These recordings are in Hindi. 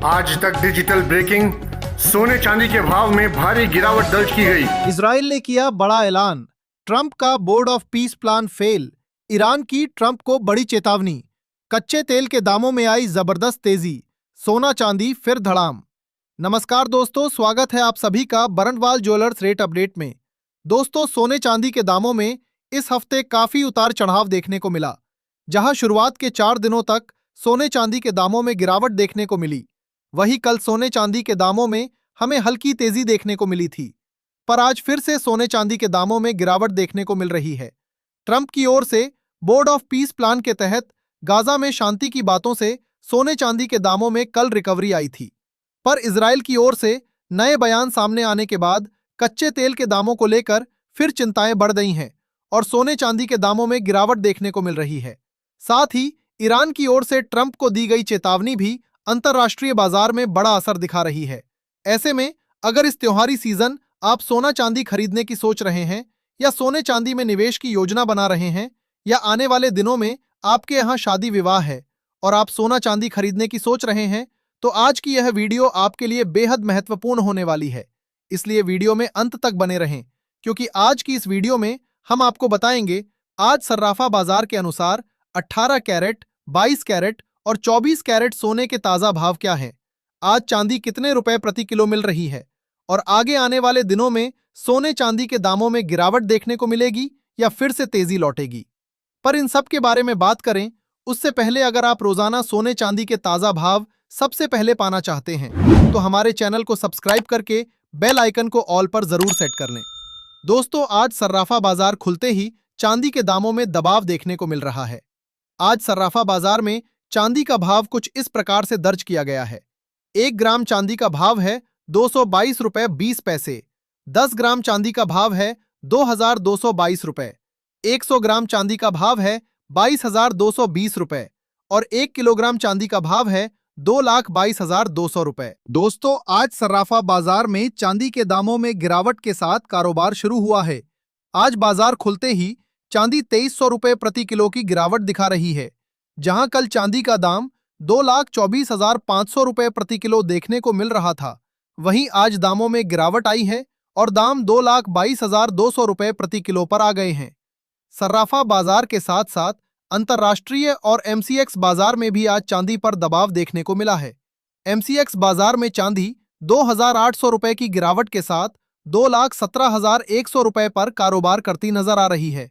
आज तक डिजिटल ब्रेकिंग, सोने चांदी के भाव में भारी गिरावट दर्ज की गई। इजराइल ने किया बड़ा ऐलान, ट्रंप का board of peace plan fail. Iran की ट्रंप को बड़ी चेतावनी। कच्चे तेल के दामों में आई जबरदस्त तेजी, सोना चांदी फिर धड़ाम। नमस्कार दोस्तों, स्वागत है आप सभी का बरनवाल ज्वेलर्स रेट अपडेट में। दोस्तों, सोने चांदी के दामों में इस हफ्ते काफी उतार चढ़ाव देखने को मिला। जहां शुरुआत के 4 दिनों तक सोने चांदी के दामों में गिरावट देखने को मिली, वहीं कल सोने चांदी के दामों में हमें हल्की तेजी देखने को मिली थी। पर आज फिर से सोने चांदी के दामों में गिरावट देखने को मिल रही है। ट्रंप की ओर से बोर्ड ऑफ पीस प्लान के तहत गाजा में शांति की बातों से सोने चांदी के दामों में कल रिकवरी आई थी। पर इजराइल की ओर से नए बयान सामने आने के बाद कच्चे तेल के दामों को लेकर फिर चिंताएं बढ़ गई हैं और सोने चांदी के दामों में गिरावट देखने को मिल रही है। साथ ही ईरान की ओर से ट्रंप को दी गई चेतावनी भी अंतर्राष्ट्रीय बाजार में बड़ा असर दिखा रही है। ऐसे में अगर इस त्योहारी सीजन आप सोना चांदी खरीदने की सोच रहे हैं या सोने चांदी में निवेश की योजना बना रहे हैं, या आने वाले दिनों में आपके यहाँ शादी विवाह है और आप सोना चांदी खरीदने की सोच रहे हैं, तो आज की यह वीडियो आपके लिए बेहद महत्वपूर्ण होने वाली है। इसलिए वीडियो में अंत तक बने रहें, क्योंकि आज की इस वीडियो में हम आपको बताएंगे आज सर्राफा बाजार के अनुसार 18 कैरेट, 22 कैरेट और 24 कैरेट सोने के ताजा भाव क्या हैं, आज चांदी कितने रुपए प्रति किलो मिल रही है, और आगे आने वाले दिनों में सोने चांदी के दामों में गिरावट देखने को मिलेगी या फिर से तेजी लौटेगी। पर इन सब के बारे में बात करें उससे पहले अगर आप रोजाना सोने चांदी के ताजा भाव सबसे पहले पाना चाहते हैं तो हमारे चैनल को सब्सक्राइब करके बेल आइकन को ऑल पर जरूर सेट कर लें। दोस्तों, आज सर्राफा बाजार खुलते ही चांदी के दामों में दबाव देखने को मिल रहा है। आज सर्राफा बाजार में चांदी का भाव कुछ इस प्रकार से दर्ज किया गया है। 1 ग्राम चांदी का भाव है 222 रुपए 20 पैसे। 10 ग्राम चांदी का भाव है 2222 रुपए। 100 ग्राम चांदी का भाव है 22,220 रुपए और 1 किलोग्राम चांदी का भाव है 2,22,200 रुपए। दोस्तों, आज सर्राफा बाजार में चांदी के दामों में गिरावट के साथ कारोबार शुरू हुआ है। आज बाजार खुलते ही चांदी 2300 रुपए प्रति किलो की गिरावट दिखा रही है, जहां कल चांदी का दाम 2,24,500 रुपए प्रति किलो देखने को मिल रहा था। वहीं आज दामों में गिरावट आई है और दाम 2,22,200 रुपए प्रति किलो पर आ गए हैं। सर्राफा बाजार के साथ साथ अंतर्राष्ट्रीय और एमसीएक्स बाजार में भी आज चांदी पर दबाव देखने को मिला है। एमसीएक्स बाजार में चांदी 2,800 रुपए की गिरावट के साथ 2,17,100 रुपए पर कारोबार करती नजर आ रही है।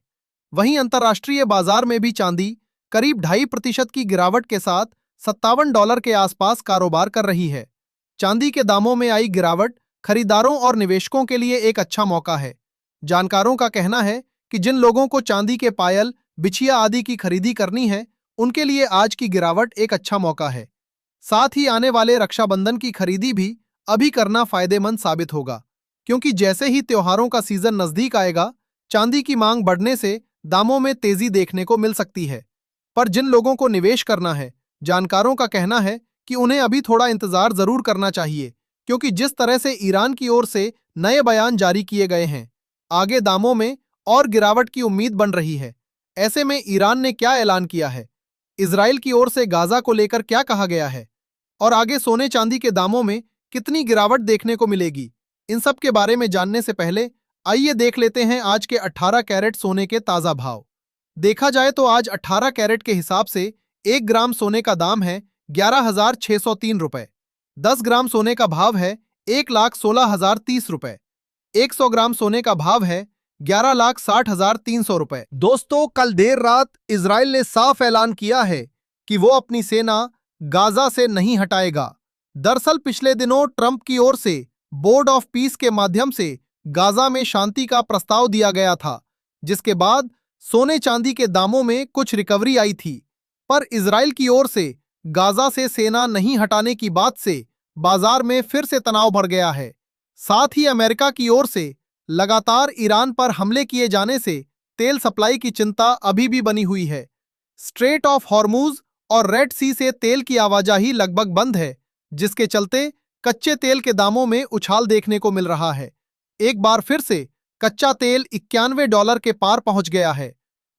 वहीं अंतर्राष्ट्रीय बाजार में भी चांदी करीब 2.5% की गिरावट के साथ $57 के आसपास कारोबार कर रही है। चांदी के दामों में आई गिरावट खरीदारों और निवेशकों के लिए एक अच्छा मौका है। जानकारों का कहना है कि जिन लोगों को चांदी के पायल, बिछिया आदि की खरीदी करनी है, उनके लिए आज की गिरावट एक अच्छा मौका है। साथ ही आने वाले रक्षाबंधन की खरीदी भी अभी करना फायदेमंद साबित होगा, क्योंकि जैसे ही त्योहारों का सीजन नजदीक आएगा, चांदी की मांग बढ़ने से दामों में तेजी देखने को मिल सकती है। पर जिन लोगों को निवेश करना है, जानकारों का कहना है कि उन्हें अभी थोड़ा इंतजार जरूर करना चाहिए, क्योंकि जिस तरह से ईरान की ओर से नए बयान जारी किए गए हैं, आगे दामों में और गिरावट की उम्मीद बन रही है। ऐसे में ईरान ने क्या ऐलान किया है, इजराइल की ओर से गाजा को लेकर क्या कहा गया है, और आगे सोने चांदी के दामों में कितनी गिरावट देखने को मिलेगी, इन सब के बारे में जानने से पहले आइए देख लेते हैं आज के 18 कैरेट सोने के ताजा भाव। देखा जाए तो आज 18 कैरेट के हिसाब से 1 ग्राम सोने का दाम है 11,603 रुपए। 10 ग्राम सोने का भाव है 1,16,030 रुपए। 100 ग्राम सोने का भाव है 11,60,300 रुपए। दोस्तों, कल देर रात इजराइल ने साफ ऐलान किया है कि वो अपनी सेना गाजा से नहीं हटाएगा। दरअसल पिछले दिनों ट्रंप की ओर से बोर्ड ऑफ पीस के माध्यम से गाजा में शांति का प्रस्ताव दिया गया था, जिसके बाद सोने चांदी के दामों में कुछ रिकवरी आई थी। पर इजराइल की ओर से गाजा से सेना नहीं हटाने की बात से बाजार में फिर से तनाव बढ़ गया है। साथ ही अमेरिका की ओर से लगातार ईरान पर हमले किए जाने से तेल सप्लाई की चिंता अभी भी बनी हुई है। स्ट्रेट ऑफ हॉर्मुज और रेड सी से तेल की आवाजाही लगभग बंद है, जिसके चलते कच्चे तेल के दामों में उछाल देखने को मिल रहा है। एक बार फिर से कच्चा तेल $91 के पार पहुंच गया है।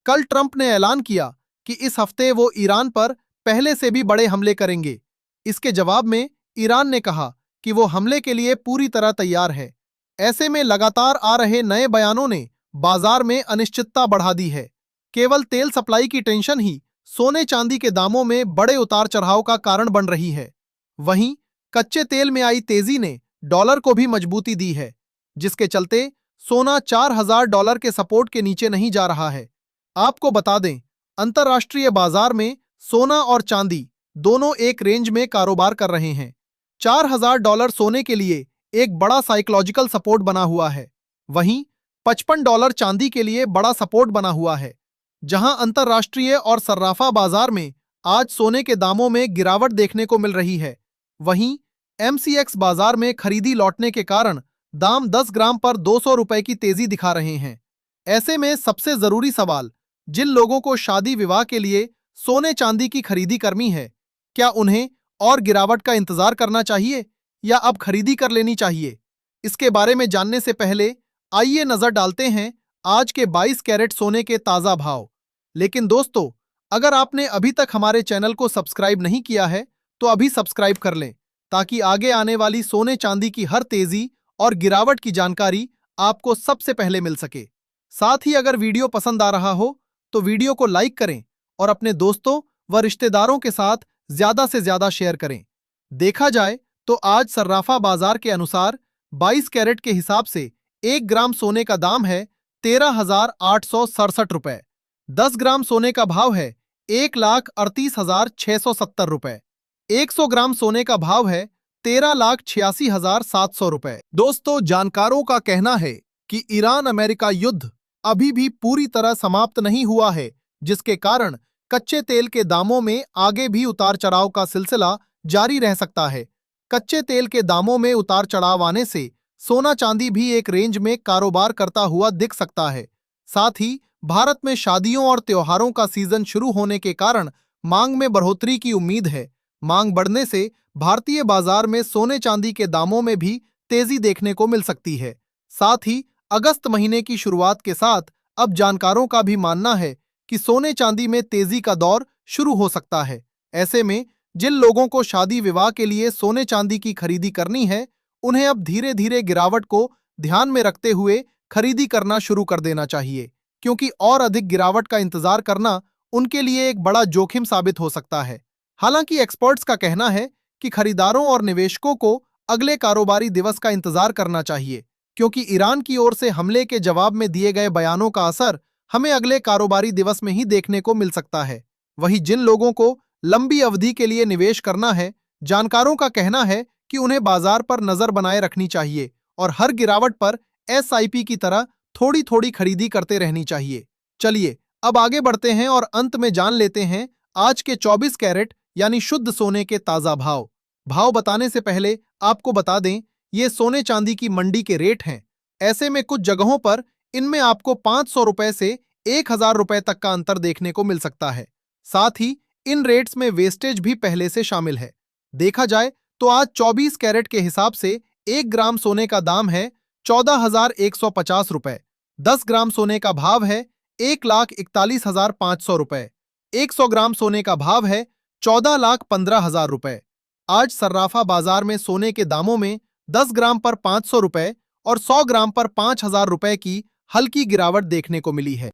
कल ट्रंप ने ऐलान किया कि इस हफ्ते वो ईरान पर पहले से भी बड़े हमले करेंगे। इसके जवाब में ईरान ने कहा कि वो हमले के लिए पूरी तरह तैयार है। ऐसे में लगातार आ रहे नए बयानों ने बाजार में अनिश्चितता बढ़ा दी है। केवल तेल सप्लाई की टेंशन ही सोने चांदी के दामों में बड़े उतार चढ़ाव का कारण बन रही है। वहीं कच्चे तेल में आई तेजी ने डॉलर को भी मजबूती दी है, जिसके चलते सोना $4,000 के सपोर्ट के नीचे नहीं जा रहा है। आपको बता दें, अंतर्राष्ट्रीय बाजार में सोना और चांदी दोनों एक रेंज में कारोबार कर रहे हैं। $4,000 सोने के लिए एक बड़ा साइकोलॉजिकल सपोर्ट बना हुआ है। वहीं $55 चांदी के लिए बड़ा सपोर्ट बना हुआ है। जहां अंतर्राष्ट्रीय और सर्राफा बाजार में आज सोने के दामों में गिरावट देखने को मिल रही है, वहीं MCX बाजार में खरीदी लौटने के कारण दाम 10 ग्राम पर ₹200 की तेजी दिखा रहे हैं। ऐसे में सबसे जरूरी सवाल, जिन लोगों को शादी विवाह के लिए सोने चांदी की खरीदी करनी है, क्या उन्हें और गिरावट का इंतजार करना चाहिए या अब खरीदी कर लेनी चाहिए? इसके बारे में जानने से पहले आइए नजर डालते हैं आज के 22 कैरेट सोने के ताजा भाव। लेकिन दोस्तों, अगर आपने अभी तक हमारे चैनल को सब्सक्राइब नहीं किया है तो अभी सब्सक्राइब कर लें, ताकि आगे आने वाली सोने चांदी की हर तेजी और गिरावट की जानकारी आपको सबसे पहले मिल सके। साथ ही अगर वीडियो पसंद आ रहा हो तो वीडियो को लाइक करें और अपने दोस्तों व रिश्तेदारों के साथ ज्यादा से ज्यादा शेयर करें। देखा जाए तो आज सर्राफा बाजार के अनुसार 22 कैरेट के हिसाब से 1 ग्राम सोने का दाम है ₹13,867। 10 ग्राम सोने का भाव है ₹1,38,670। 100 ग्राम सोने का भाव है ₹13,86,700। दोस्तों, जानकारों का कहना है कि ईरान अमेरिका युद्ध अभी भी पूरी तरह समाप्त नहीं हुआ है, जिसके कारण कच्चे तेल के दामों में आगे भी उतार चढ़ाव का सिलसिला जारी रह सकता है। कच्चे तेल के दामों में उतार चढ़ाव आने से सोना चांदी भी एक रेंज में कारोबार करता हुआ दिख सकता है। साथ ही भारत में शादियों और त्योहारों का सीजन शुरू होने के कारण मांग में बढ़ोतरी की उम्मीद है। मांग बढ़ने से भारतीय बाजार में सोने चांदी के दामों में भी तेजी देखने को मिल सकती है। साथ ही अगस्त महीने की शुरुआत के साथ अब जानकारों का भी मानना है कि सोने चांदी में तेजी का दौर शुरू हो सकता है। ऐसे में जिन लोगों को शादी विवाह के लिए सोने चांदी की खरीदी करनी है, उन्हें अब धीरे धीरे गिरावट को ध्यान में रखते हुए खरीदी करना शुरू कर देना चाहिए, क्योंकि और अधिक गिरावट का इंतजार करना उनके लिए एक बड़ा जोखिम साबित हो सकता है। हालांकि एक्सपर्ट्स का कहना है कि खरीदारों और निवेशकों को अगले कारोबारी दिवस का इंतजार करना चाहिए, क्योंकि ईरान की ओर से हमले के जवाब में दिए गए बयानों का असर हमें अगले कारोबारी दिवस में ही देखने को मिल सकता है। वहीं जिन लोगों को लंबी अवधि के लिए निवेश करना है, जानकारों का कहना है कि उन्हें बाजार पर नजर बनाए रखनी चाहिए और हर गिरावट पर SIP की तरह थोड़ी थोड़ी खरीदी करते रहनी चाहिए। चलिए अब आगे बढ़ते हैं और अंत में जान लेते हैं आज के 24 कैरेट यानी शुद्ध सोने के ताजा भाव। भाव बताने से पहले आपको बता दें, ये सोने चांदी की मंडी के रेट हैं। ऐसे में कुछ जगहों पर इनमें आपको ₹500 से ₹1,000 तक का अंतर देखने को मिल सकता है। साथ ही इन रेट्स में वेस्टेज भी पहले से शामिल है। देखा जाए तो आज 24 कैरेट के हिसाब से 1 ग्राम सोने का दाम है ₹14,150। 10 ग्राम सोने का भाव है ₹1,41,500। 100 ग्राम सोने का भाव है ₹14,15,000। आज सर्राफा बाजार में सोने के दामों में 10 ग्राम पर ₹500 और 100 ग्राम पर ₹5,000 की हल्की गिरावट देखने को मिली है।